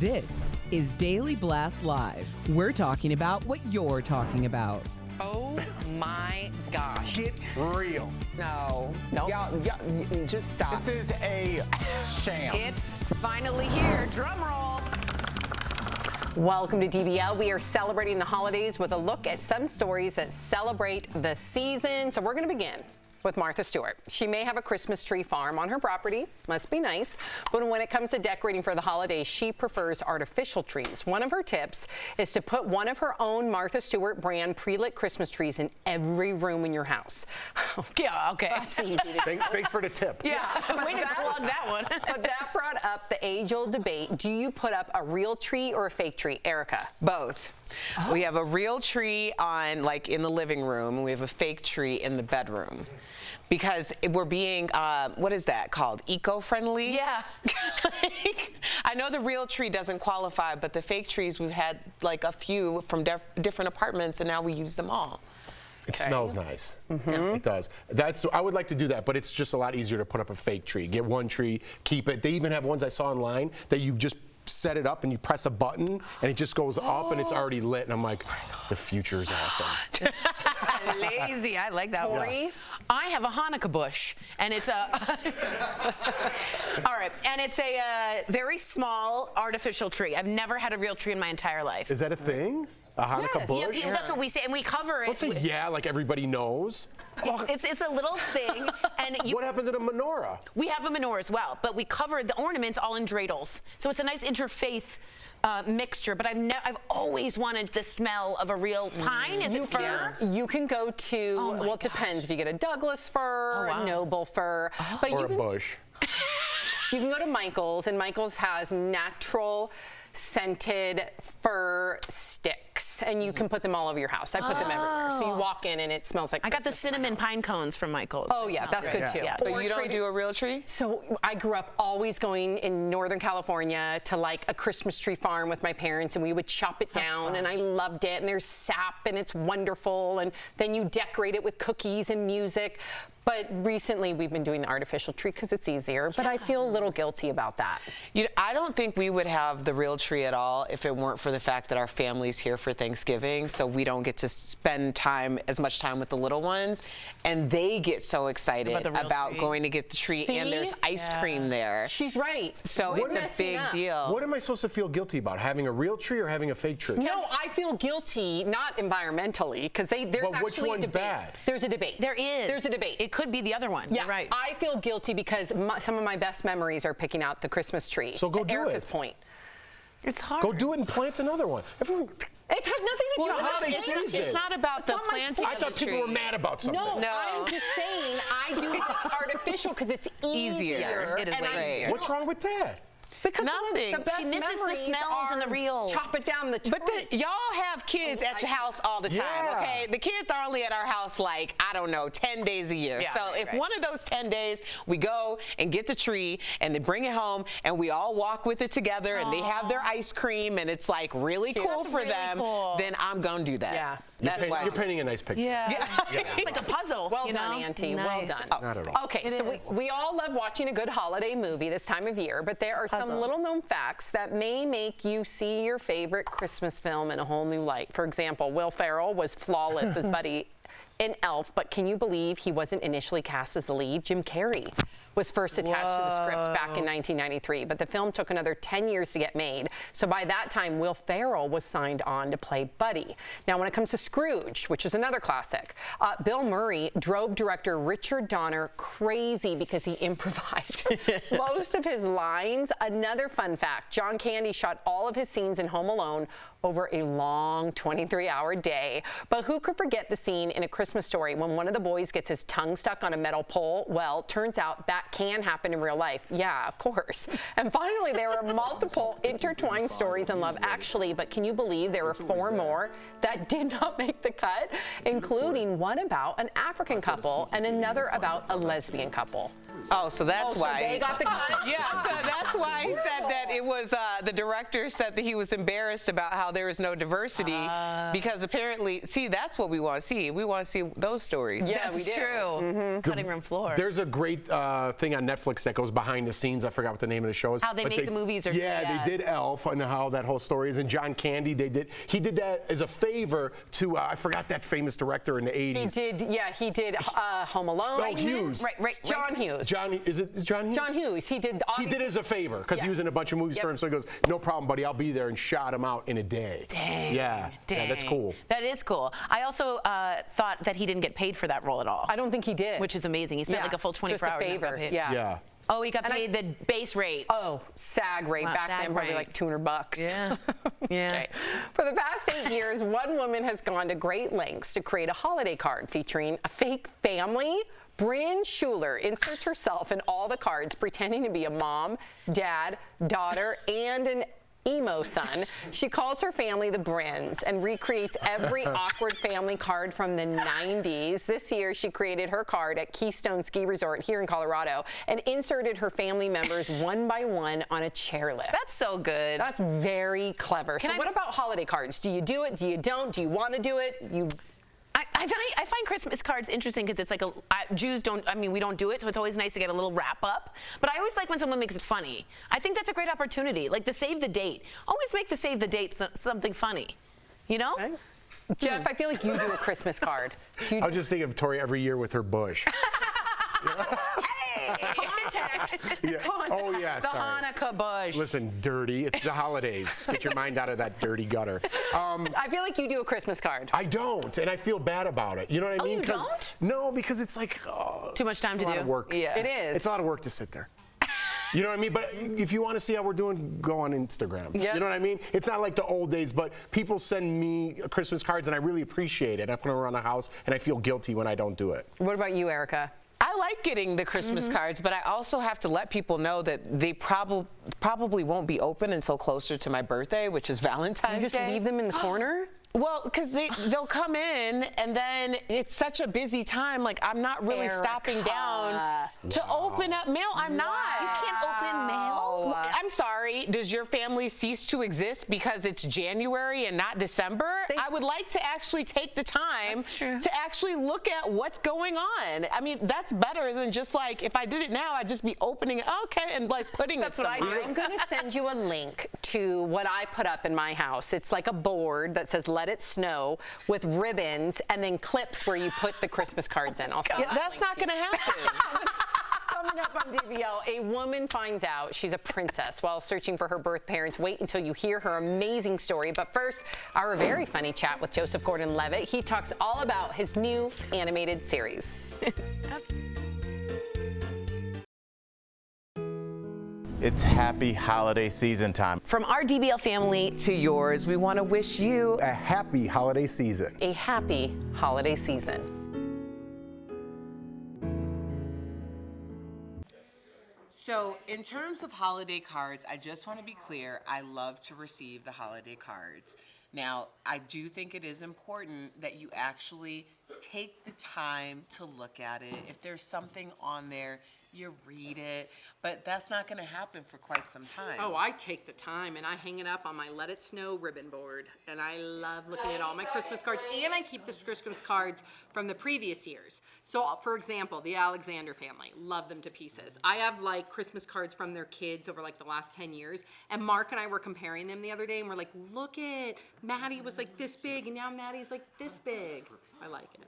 This is Daily Blast Live. We're talking about what you're talking about. Oh my gosh. Get real. No. Y'all, just stop. This is a sham. It's finally here. Drum roll. Welcome to DBL. We are celebrating the holidays with a look at some stories that celebrate the season. So we're going to begin with Martha Stewart. She may have a Christmas tree farm on her property, must be nice, but when it comes to decorating for the holidays, she prefers artificial trees. One of her tips is to put one of her own Martha Stewart brand pre-lit Christmas trees in every room in your house. Yeah, okay. That's easy to do. Thanks for the tip. Yeah, way to plug that one. But that brought up the age-old debate. Do you put up a real tree or a fake tree, Erica? Both. Oh. We have a real tree on, like, in the living room, and we have a fake tree in the bedroom. Because we're being, what is that called? Eco-friendly? Yeah. I know the real tree doesn't qualify, but the fake trees, we've had like a few from different apartments, and now we use them all. It smells nice. It does. I would like to do that, but it's just a lot easier to put up a fake tree. Get one tree, keep it. They even have ones I saw online that you just set it up and you press a button and it just goes up and it's already lit, and I'm like, the future is awesome. Lazy, I like that one. Tori? I have a Hanukkah bush, and it's a all right, and it's a very small artificial tree. I've never had a real tree in my entire life. Is that a thing? A Hanukkah bush? Yeah, that's what we say, and we cover it. Don't say yeah like everybody knows. It's a little thing, and What happened to the menorah? we have a menorah as well, but we cover the ornaments all in dreidels, so it's a nice interfaith mixture. But I've always wanted the smell of a real pine. Is it fir? You can go to, well, it depends if you get a Douglas fir, noble fir, but Or you a can, bush. you can go to Michael's, and Michael's has natural scented fir sticks, and you can put them all over your house. I put them everywhere, so you walk in and it smells like I got the Christmas. cinnamon pine cones from Michael's. Oh yeah, that's good too. Yeah. But Or you don't do a real tree? So I grew up always going in Northern California to like a Christmas tree farm with my parents, and we would chop it down, and I loved it, and there's sap, and it's wonderful, and then you decorate it with cookies and music. But recently we've been doing the artificial tree because it's easier, but I feel a little guilty about that. I don't think we would have the real tree at all if it weren't for the fact that our family's here for Thanksgiving, so we don't get to spend as much time with the little ones, and they get so excited about going to get the tree. See? And there's ice cream there. She's right. So it's a big deal. What am I supposed to feel guilty about? Having a real tree or having a fake tree? No, I feel guilty, not environmentally, because there's But actually which one's a debate. bad? There's a debate. There is. There's a debate. It could be the other one. Yeah, You're right. I feel guilty because some of my best memories are picking out the Christmas tree. So go to do Erica's it. point. It's hard. Go do it and plant another one. Everyone, It has nothing to do Well, with the holiday it. season. It's not about the not my planting I of the thought people tree. were mad about something. No, I'm just saying I do the artificial because it's easier. It is and way I easier. What's wrong with that? Because Nothing. the best She misses the memories smells and the are real. Chop it down the tree. But y'all have kids at your house all the time, Yeah. okay? The kids are only at our house like, I don't know, 10 days a year. Yeah, so if one of those 10 days we go and get the tree and they bring it home and we all walk with it together and they have their ice cream and it's like really cool That's for really them, cool. then I'm gonna do that. Yeah. That's why. You're painting a nice picture. Yeah. It's like a puzzle. Well you done, know? Auntie. Nice. Well done. Not at all. Okay, It so is. we all love watching a good holiday movie this time of year, but there are some puzzle. little-known facts that may make you see your favorite Christmas film in a whole new light. For example, Will Ferrell was flawless as Buddy in Elf, but can you believe he wasn't initially cast as the lead? Jim Carrey was first attached to the script back in 1993, but the film took another 10 years to get made. So by that time, Will Ferrell was signed on to play Buddy. Now, when it comes to Scrooge, which is another classic, Bill Murray drove director Richard Donner crazy because he improvised most of his lines. Another fun fact, John Candy shot all of his scenes in Home Alone over a long 23-hour day. But who could forget the scene in A Christmas Story when one of the boys gets his tongue stuck on a metal pole? Well, turns out that can happen in real life. Yeah, of course. And finally, there were multiple intertwined stories in Love Actually, but can you believe there were 4 more that did not make the cut, including one about an African couple and another about a lesbian couple. Oh, so that's why. So they got the cut? Yeah, so that's why he said that it was, the director said that he was embarrassed about how there was no diversity because apparently, see, that's what we want to see. We want to see those stories. Yeah, That's we do. true. Cutting room floor. There's a great thing on Netflix that goes behind the scenes. I forgot what the name of the show is. How they make the movies or something. Yeah, they did Elf and how that whole story is. And John Candy, he did that as a favor to, I forgot that famous director in the 80s. He did Home Alone. Oh, Hughes. Right. John Hughes. Is it John Hughes? John Hughes. He did it as a favor because he was in a bunch of movies for him. So he goes, no problem, buddy, I'll be there, and shot him out in a day. Dang. Yeah, that's cool. That is cool. I also thought that he didn't get paid for that role at all. I don't think he did. Which is amazing. He spent like a full 24 hours. Just a favor. Yeah. Oh, he got paid the base rate. Oh, SAG rate. Back then, probably like $200. Yeah. Yeah. Okay. For the past 8 years, one woman has gone to great lengths to create a holiday card featuring a fake family. Bryn Schuler inserts herself in all the cards, pretending to be a mom, dad, daughter, and an emo son. She calls her family the Bryns and recreates every awkward family card from the 90s. This year, she created her card at Keystone Ski Resort here in Colorado and inserted her family members one by one on a chairlift. That's so good. That's very clever. So what about holiday cards? Do you do it? Do you don't? Do you want to do it? I find Christmas cards interesting because it's like Jews don't, we don't do it, so it's always nice to get a little wrap up. But I always like when someone makes it funny. I think that's a great opportunity. Like the save the date. Always make the save the date something funny. You know? Right. Jeff, I feel like you do a Christmas card. I was just thinking of Tori every year with her bush. Context. Yeah. Oh, yeah, The sorry. Hanukkah bush. Listen, dirty. It's the holidays. Get your mind out of that dirty gutter. I feel like you do a Christmas card. I don't, and I feel bad about it. You know what I mean? You don't? No, because it's like too much time to do. a lot of work. Yeah. It is. It's a lot of work to sit there. You know what I mean? But if you want to see how we're doing, go on Instagram. Yep. You know what I mean? It's not like the old days, but people send me Christmas cards, and I really appreciate it. I put them around the house, and I feel guilty when I don't do it. What about you, Erica? I like getting the Christmas cards, but I also have to let people know that they probably won't be open until closer to my birthday, which is Valentine's You just Day. leave them in the corner? Well, because they'll come in, and then it's such a busy time. Like, I'm not really stopping down to open up mail. I'm not. You can't open mail? I'm sorry. Does your family cease to exist because it's January and not December? I would like to actually take the time to actually look at what's going on. I mean, that's better than just like, if I did it now, I'd just be opening it, okay, and like putting it somewhere. I'm going to send you a link to what I put up in my house. It's like a board that says "Let It Snow" with ribbons and then clips where you put the Christmas cards in. That's not going to happen. Coming up on DBL, a woman finds out she's a princess while searching for her birth parents. Wait until you hear her amazing story. But first, our very funny chat with Joseph Gordon-Levitt. He talks all about his new animated series. It's happy holiday season time. From our DBL family To yours, we want to wish you A happy holiday season. A happy holiday season. So, in terms of holiday cards, I just want to be clear, I love to receive the holiday cards. Now, I do think it is important that you actually take the time to look at it. If there's something on there, you read it, but that's not going to happen for quite some time. Oh, I take the time and I hang it up on my Let It Snow ribbon board, and I love looking at all my Christmas cards, and I keep the Christmas cards from the previous years. So, for example, the Alexander family, love them to pieces. I have like Christmas cards from their kids over like the last 10 years, and Mark and I were comparing them the other day, and we're like, look at, Maddie was like this big, and now Maddie's like this big. I like it.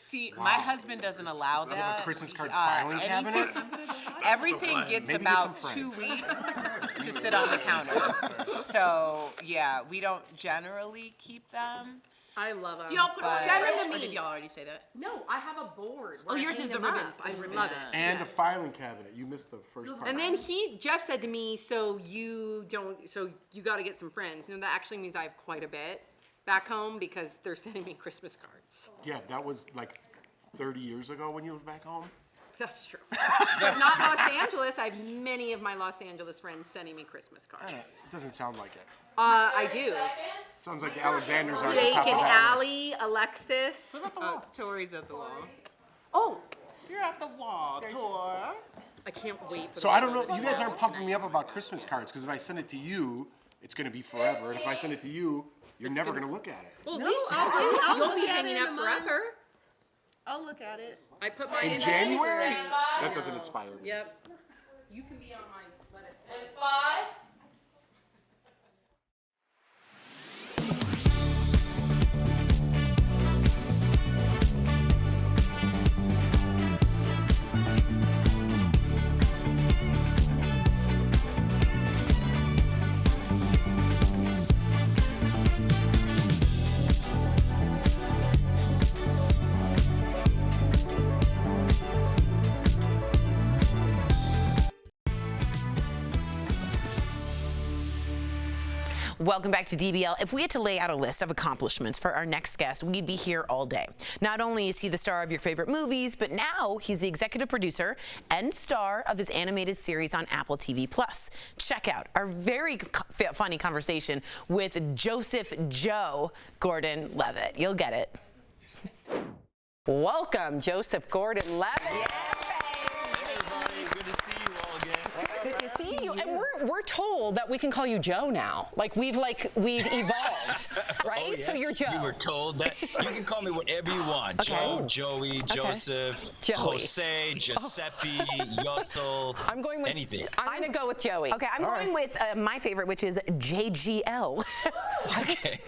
See, my husband doesn't allow that. A Christmas card filing cabinet? Everything gets Maybe about get some 2 weeks to sit on the counter. So, yeah, we don't generally keep them. I love them. Do y'all put them But- on the fridge, or did y'all already say that? No, I have a board. Oh, yours is the ribbons. I love it. And a filing cabinet. You missed the first part. And then Jeff said to me, so you got to get some friends. No, that actually means I have quite a bit back home because they're sending me Christmas cards. Yeah, that was like 30 years ago when you lived back home. That's true. But not Los Angeles. I have many of my Los Angeles friends sending me Christmas cards. It doesn't sound like it. I do. Sounds like the Alexanders are at the Jake top and of that list. Allie, Alexis. Tori's at the wall. Oh, You're at the wall, Tor. I can't wait for So I don't know, you guys aren't pumping me up about Christmas cards, because if I send it to you, it's going to be forever. And if I send it to you, you're never going to look at it. Well, at least you'll be hanging up forever. I'll look at it. I put my In January? That doesn't inspire me. Yep. You can be on my let it slide. 5. Welcome back to DBL. If we had to lay out a list of accomplishments for our next guest, we'd be here all day. Not only is he the star of your favorite movies, but now he's the executive producer and star of his animated series on Apple TV+. Check out our very funny conversation with Joseph Joe Gordon-Levitt. You'll get it. Welcome, Joseph Gordon-Levitt. Good to see you. And we're told that we can call you Joe now. Like we've evolved, right? Oh, yeah. So you're Joe. You were told that. You can call me whatever you want. Okay. Joe, Joey, Joseph, Joey. Jose, Giuseppe, Yossel. I'm going with anything. I'm going to go with Joey. Okay, I'm going with my favorite, which is JGL. Okay.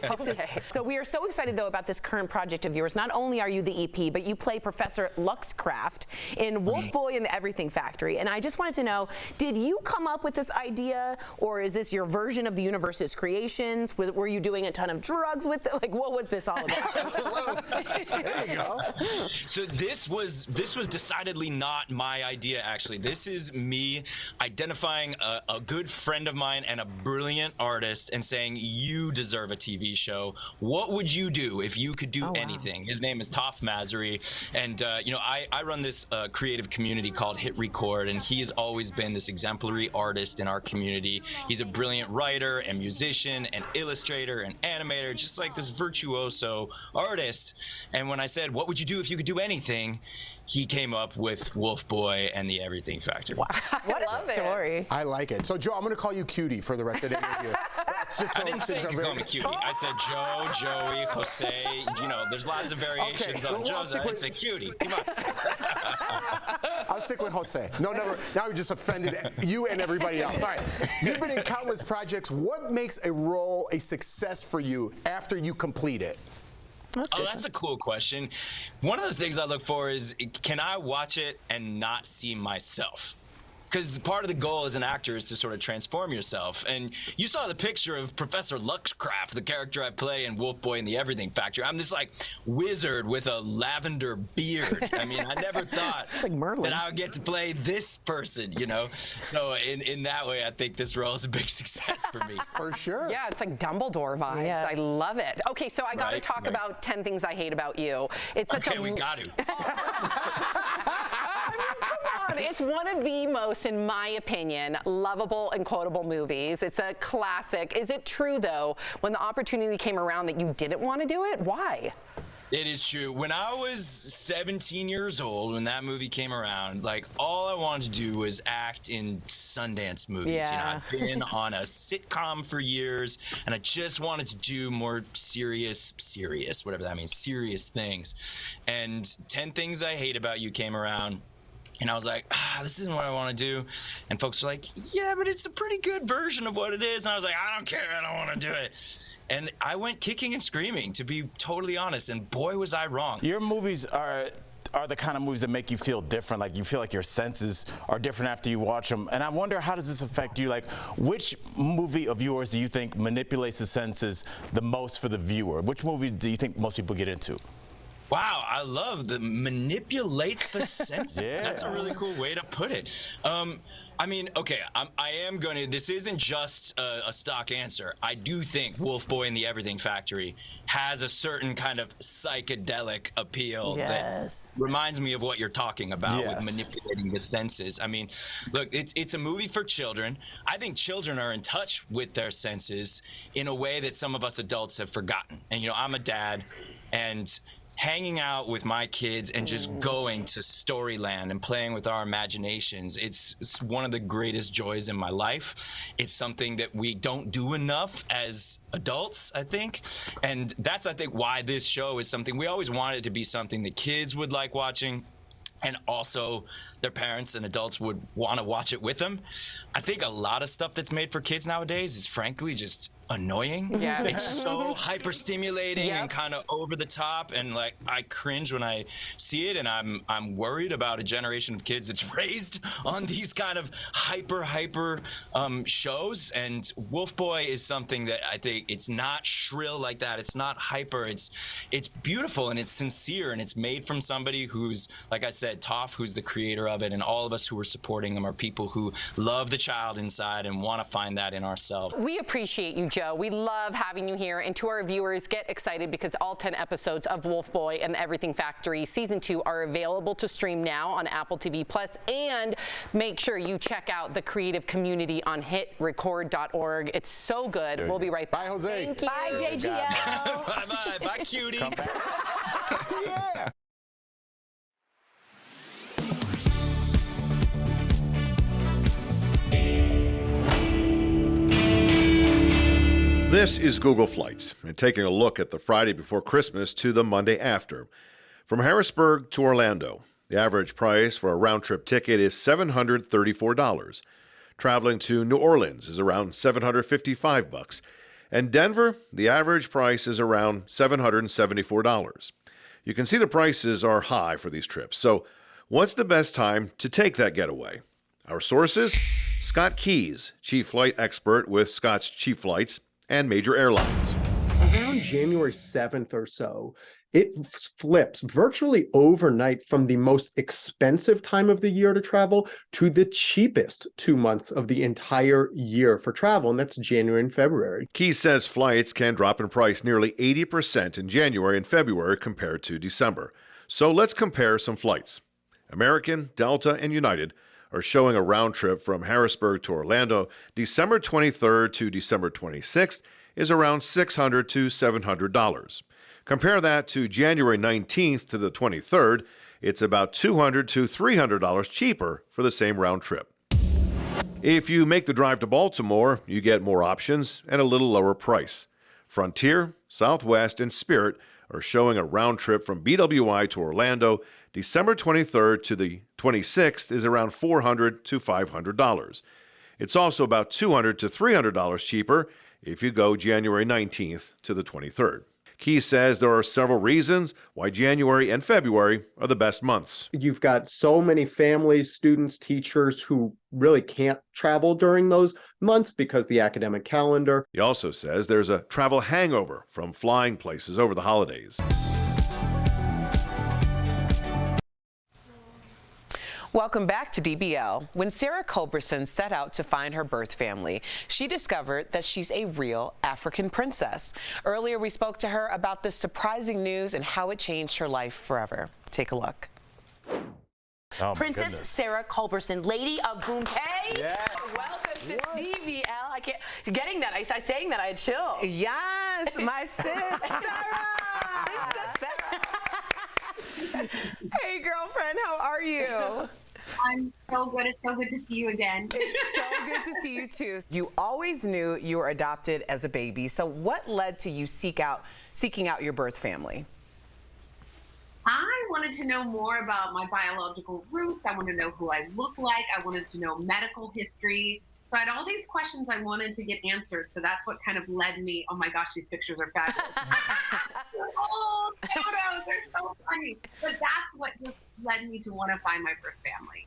So we are so excited, though, about this current project of yours. Not only are you the EP, but you play Professor Luxcraft in Wolf Boy and the Everything Factory. And I just wanted to know, did you come up with this idea, or is this your version of the universe's creations? Were you doing a ton of drugs with it? Like, what was this all about? There you go. So this was decidedly not my idea, actually. This is me identifying a good friend of mine and a brilliant artist and saying, you deserve a TV show. What would you do if you could do anything? His name is Toph Masri, and I run this creative community called Hit Record, and he has always been this exemplary artist in our community. He's a brilliant writer and musician and illustrator and animator, just like this virtuoso artist. And when I said, what would you do if you could do anything? He came up with Wolf Boy and the Everything Factory. Wow. What a story. I like it. So, Joe, I'm going to call you Cutie for the rest of the interview. Just so I didn't say you could call me Cutie. I said Joe, Joey, Jose. There's lots of variations on Jose. I didn't say Cutie. Come on. I'll stick with Jose. No, never. Now we just offended you and everybody else. All right. You've been in countless projects. What makes a role a success for you after you complete it? That's a cool question. One of the things I look for is, can I watch it and not see myself? Because part of the goal as an actor is to sort of transform yourself. And you saw the picture of Professor Luxcraft, the character I play in Wolf Boy and the Everything Factory. I'm this like wizard with a lavender beard. I mean, I never thought that I would get to play this person, So in that way, I think this role is a big success for me. For sure. Yeah, it's like Dumbledore vibes. Yeah. I love it. Okay, so I got to talk about 10 things I hate about you. It's such we got to. It's one of the most, in my opinion, lovable and quotable movies. It's a classic. Is it true, though, when the opportunity came around that you didn't want to do it? Why? It is true. When I was 17 years old, when that movie came around, all I wanted to do was act in Sundance movies. Yeah. I've been on a sitcom for years, and I just wanted to do more serious, whatever that means, serious things. And 10 Things I Hate About You came around. And I was like, this isn't what I want to do. And folks were like, yeah, but it's a pretty good version of what it is. And I was like, I don't care. I don't want to do it. And I went kicking and screaming, to be totally honest. And boy, was I wrong. Your movies are the kind of movies that make you feel different. Like, you feel like your senses are different after you watch them. And I wonder, how does this affect you? Like, which movie of yours do you think manipulates the senses the most for the viewer? Which movie do you think most people get into? Wow, I love the manipulates the senses. Yeah. That's a really cool way to put it. I mean, okay, I am going to, this isn't just a stock answer. I do think Wolf Boy and the Everything Factory has a certain kind of psychedelic appeal that reminds me of what you're talking about with manipulating the senses. I mean, look, it's a movie for children. I think children are in touch with their senses in a way that some of us adults have forgotten. And, I'm a dad, and hanging out with my kids and just going to Storyland and playing with our imaginations, it's one of the greatest joys in my life. It's something that we don't do enough as adults, I think. And that's, I think, why this show is something we always wanted it to be, something that kids would like watching, and also their parents and adults would want to watch it with them. I think a lot of stuff that's made for kids nowadays is frankly just annoying. Yeah. It's so hyper stimulating and kind of over the top, and like I cringe when I see it, and I'm worried about a generation of kids that's raised on these kind of hyper shows. And Wolf Boy is something that I think it's not shrill like that. It's not hyper. It's beautiful and it's sincere, and it's made from somebody who's, like I said, Toph, who's the creator of it, and all of us who are supporting him are people who love the child inside and want to find that in ourselves. We appreciate you, Joe. We love having you here. And to our viewers, get excited because all 10 episodes of Wolf Boy and the Everything Factory Season 2 are available to stream now on Apple TV+. And make sure you check out the creative community on hitrecord.org. It's so good. We'll be right back. Bye, Jose. Thank you. Bye, JGL. Bye-bye. Bye, cutie. Come back. Yeah. This is Google Flights, and taking a look at the Friday before Christmas to the Monday after. From Harrisburg to Orlando, the average price for a round-trip ticket is $734. Traveling to New Orleans is around $755. And Denver, the average price is around $774. You can see the prices are high for these trips. So what's the best time to take that getaway? Our sources? Scott Keys, chief flight expert with Scott's Cheap Flights and major airlines. Around January 7th or so, it flips virtually overnight from the most expensive time of the year to travel to the cheapest 2 months of the entire year for travel, and that's January and February. Keys says flights can drop in price nearly 80% in January and February compared to December. So let's compare some flights. American, Delta, and United are showing a round trip from Harrisburg to Orlando December 23rd to December 26th is around $600 to $700. Compare that to January 19th to the 23rd, it's about $200 to $300 cheaper for the same round trip. If you make the drive to Baltimore, you get more options and a little lower price. Frontier, Southwest, and Spirit are showing a round trip from BWI to Orlando December 23rd to the 26th is around $400 to $500. It's also about $200 to $300 cheaper if you go January 19th to the 23rd. Key says there are several reasons why January and February are the best months. You've got so many families, students, teachers who really can't travel during those months because the academic calendar. He also says there's a travel hangover from flying places over the holidays. Welcome back to DBL. When Sarah Culberson set out to find her birth family, she discovered that she's a real African princess. Earlier, we spoke to her about this surprising news and how it changed her life forever. Take a look. Oh, Princess Sarah Culberson, Lady of Boompay. Yeah. Welcome to DBL. I can't getting that. I saying that I had chill. Yes, my sis, Sarah. Hey, girlfriend, how are you? I'm so good. It's so good to see you again. It's so good to see you too. You always knew you were adopted as a baby. So what led to you seeking out your birth family? I wanted to know more about my biological roots. I wanted to know who I look like. I wanted to know medical history. So I had all these questions I wanted to get answered. So that's what kind of led me. Oh my gosh, these pictures are fabulous. Oh, photos, they're so funny. But that's what just led me to want to find my birth family.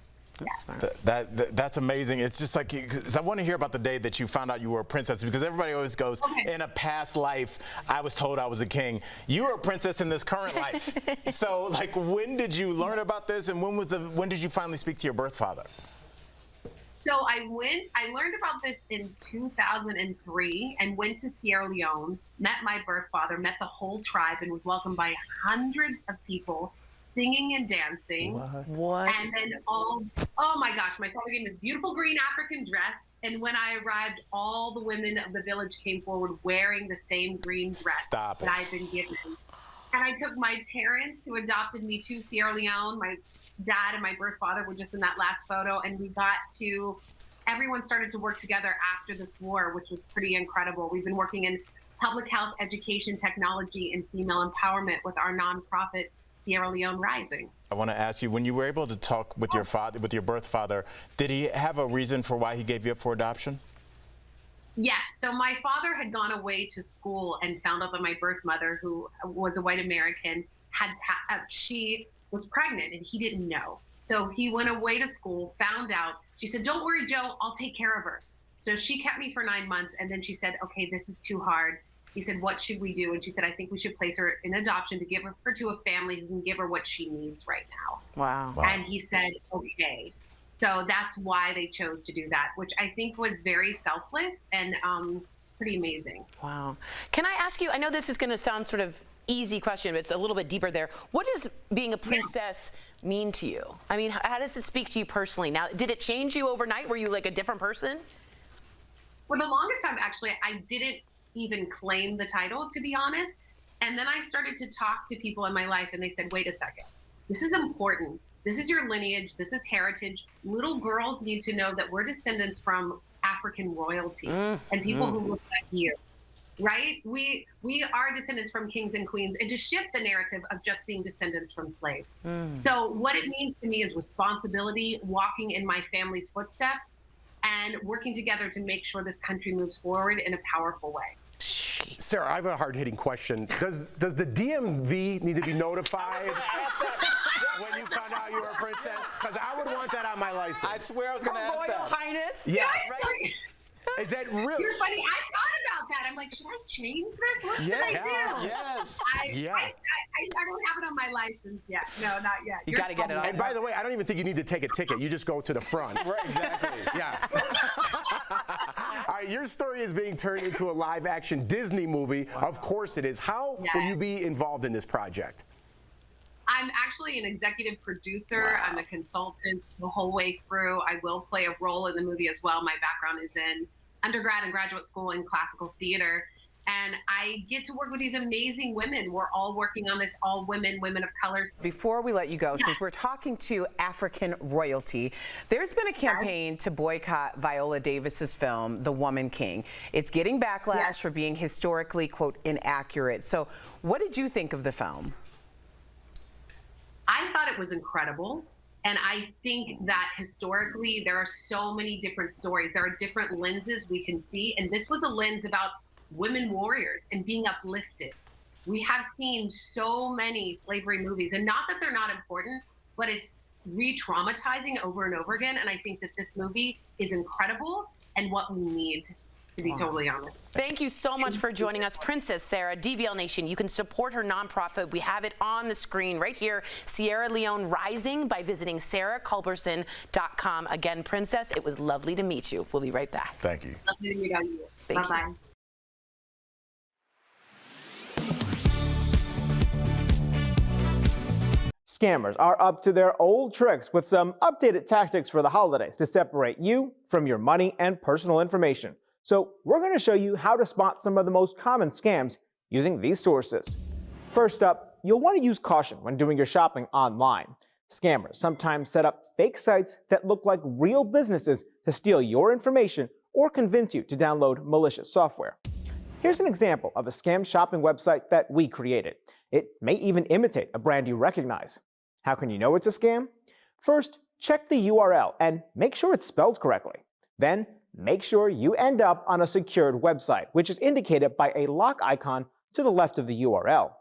Yeah. That's amazing. It's just like, 'cause I want to hear about the day that you found out you were a princess, because everybody always goes, in a past life, I was told I was a king. You were a princess in this current life. So, like, when did you learn about this, and when did you finally speak to your birth father? So I learned about this in 2003 and went to Sierra Leone, met my birth father, met the whole tribe, and was welcomed by hundreds of people singing and dancing. What? And then oh my gosh, my father gave me this beautiful green African dress. And when I arrived, all the women of the village came forward wearing the same green dress that I'd been given. And I took my parents who adopted me to Sierra Leone. My dad and my birth father were just in that last photo, and everyone started to work together after this war, which was pretty incredible. We've been working in public health, education, technology, and female empowerment with our nonprofit Sierra Leone Rising. I want to ask you, when you were able to talk with your father, with your birth father, did he have a reason for why he gave you up for adoption? Yes. So my father had gone away to school and found out that my birth mother, who was a white American, she was pregnant and he didn't know. So he went away to school, found out. She said, "Don't worry, Joe, I'll take care of her." So she kept me for 9 months, and then she said, "Okay, this is too hard." He said, "What should we do?" And she said, "I think we should place her in adoption to give her to a family who can give her what she needs right now." Wow. And he said, "Okay." So that's why they chose to do that, which I think was very selfless and pretty amazing. Wow. Can I ask you, I know this is going to sound sort of easy question, but it's a little bit deeper there. What does being a princess mean to you? I mean, how does it speak to you personally? Now, did it change you overnight? Were you like a different person? For the longest time, actually, I didn't even claim the title, to be honest. And then I started to talk to people in my life and they said, "Wait a second, this is important. This is your lineage. This is heritage. Little girls need to know that we're descendants from African royalty and people who look like you, right? We are descendants from kings and queens, and to shift the narrative of just being descendants from slaves." So what it means to me is responsibility, walking in my family's footsteps, and working together to make sure this country moves forward in a powerful way. Sarah, I have a hard-hitting question. Does the DMV need to be notified when you found out you were a princess? Because I would want that on my license. I swear I was going to ask that. Royal Highness? Yes. Is that real? You're funny. I thought about that. I'm like, should I change this? What should I do? Yes. I don't have it on my license yet. No, not yet. You got to get it on. And by the way, I don't even think you need to take a ticket. You just go to the front. Right, exactly. Yeah. All right, your story is being turned into a live-action Disney movie. Wow. Of course it is. How will you be involved in this project? I'm actually an executive producer. Wow. I'm a consultant the whole way through. I will play a role in the movie as well. My background is in undergrad and graduate school in classical theater. And I get to work with these amazing women. We're all working on this, all women, women of color. Before we let you go, since we're talking to African royalty, there's been a campaign to boycott Viola Davis's film, The Woman King. It's getting backlash for being historically, quote, inaccurate. So what did you think of the film? I thought it was incredible. And I think that historically, there are so many different stories. There are different lenses we can see. And this was a lens about women warriors and being uplifted. We have seen so many slavery movies, and not that they're not important, but it's re-traumatizing over and over again. And I think that this movie is incredible and what we need, to be totally honest. Thank you so much for joining us, Princess Sarah, DBL Nation. You can support her nonprofit. We have it on the screen right here, Sierra Leone Rising, by visiting sarahculberson.com. Again, Princess, it was lovely to meet you. We'll be right back. Thank you. Lovely to meet you. Thank Bye-bye. you. Scammers are up to their old tricks with some updated tactics for the holidays to separate you from your money and personal information. So we're going to show you how to spot some of the most common scams using these sources. First up, you'll want to use caution when doing your shopping online. Scammers sometimes set up fake sites that look like real businesses to steal your information or convince you to download malicious software. Here's an example of a scam shopping website that we created. It may even imitate a brand you recognize. How can you know it's a scam? First, check the URL and make sure it's spelled correctly. Then, make sure you end up on a secured website, which is indicated by a lock icon to the left of the URL.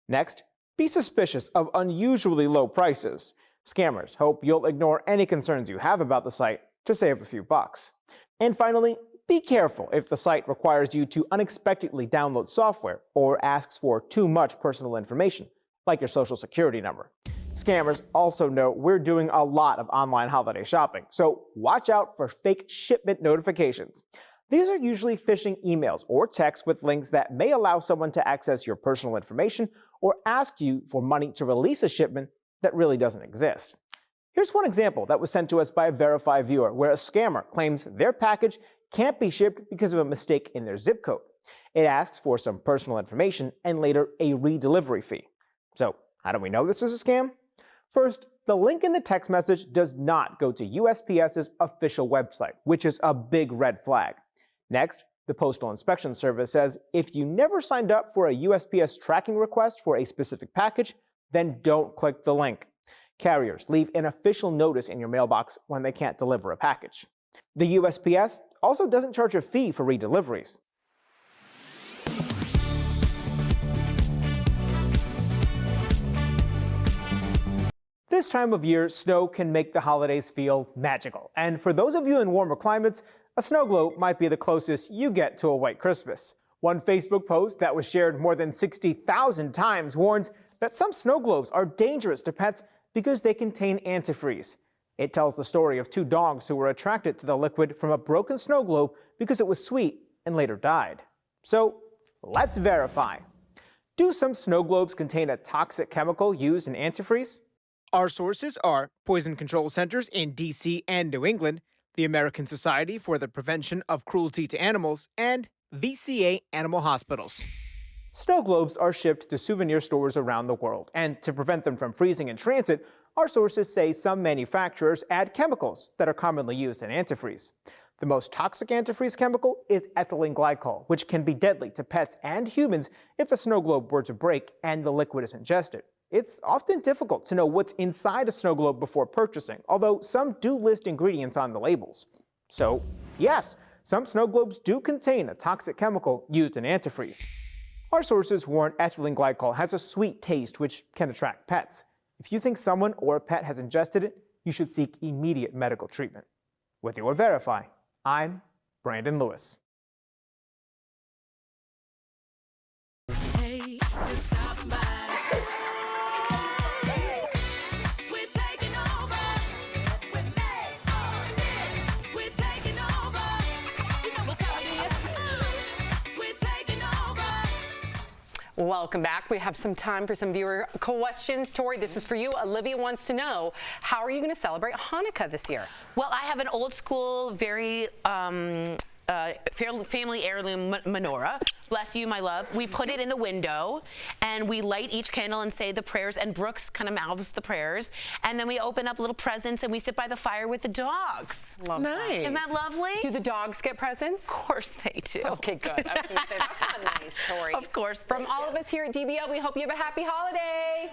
Next, be suspicious of unusually low prices. Scammers hope you'll ignore any concerns you have about the site to save a few bucks. And finally, be careful if the site requires you to unexpectedly download software or asks for too much personal information, like your social security number. Scammers also know we're doing a lot of online holiday shopping, so watch out for fake shipment notifications. These are usually phishing emails or texts with links that may allow someone to access your personal information or ask you for money to release a shipment that really doesn't exist. Here's one example that was sent to us by a verified viewer where a scammer claims their package can't be shipped because of a mistake in their zip code. It asks for some personal information and later a redelivery fee. So, how do we know this is a scam? First, the link in the text message does not go to USPS's official website, which is a big red flag. Next, the Postal Inspection Service says if you never signed up for a USPS tracking request for a specific package, then don't click the link. Carriers leave an official notice in your mailbox when they can't deliver a package. The USPS also doesn't charge a fee for redeliveries. This time of year, snow can make the holidays feel magical. And for those of you in warmer climates, a snow globe might be the closest you get to a white Christmas. One Facebook post that was shared more than 60,000 times warns that some snow globes are dangerous to pets because they contain antifreeze. It tells the story of 2 dogs who were attracted to the liquid from a broken snow globe because it was sweet and later died. So let's verify. Do some snow globes contain a toxic chemical used in antifreeze? Our sources are poison control centers in DC and New England, the American Society for the Prevention of Cruelty to Animals, and VCA Animal Hospitals. Snow globes are shipped to souvenir stores around the world, and to prevent them from freezing in transit, our sources say some manufacturers add chemicals that are commonly used in antifreeze. The most toxic antifreeze chemical is ethylene glycol, which can be deadly to pets and humans if a snow globe were to break and the liquid is ingested. It's often difficult to know what's inside a snow globe before purchasing, although some do list ingredients on the labels. So, yes, some snow globes do contain a toxic chemical used in antifreeze. Our sources warn ethylene glycol has a sweet taste which can attract pets. If you think someone or a pet has ingested it, you should seek immediate medical treatment. With your Verify, I'm Brandon Lewis. Hey, just stop by. Welcome back. We have some time for some viewer questions. Tori, this is for you. Olivia wants to know, how are you going to celebrate Hanukkah this year? Well, I have an old school, very family heirloom menorah. Bless you, my love. We put it in the window, and we light each candle and say the prayers, and Brooks kind of mouths the prayers. And then we open up little presents, and we sit by the fire with the dogs. Nice. Isn't that lovely? Do the dogs get presents? Of course they do. Okay, good. I was going to say, that's not nice, Tori. Of course. From all of us here at DBL, we hope you have a happy holiday.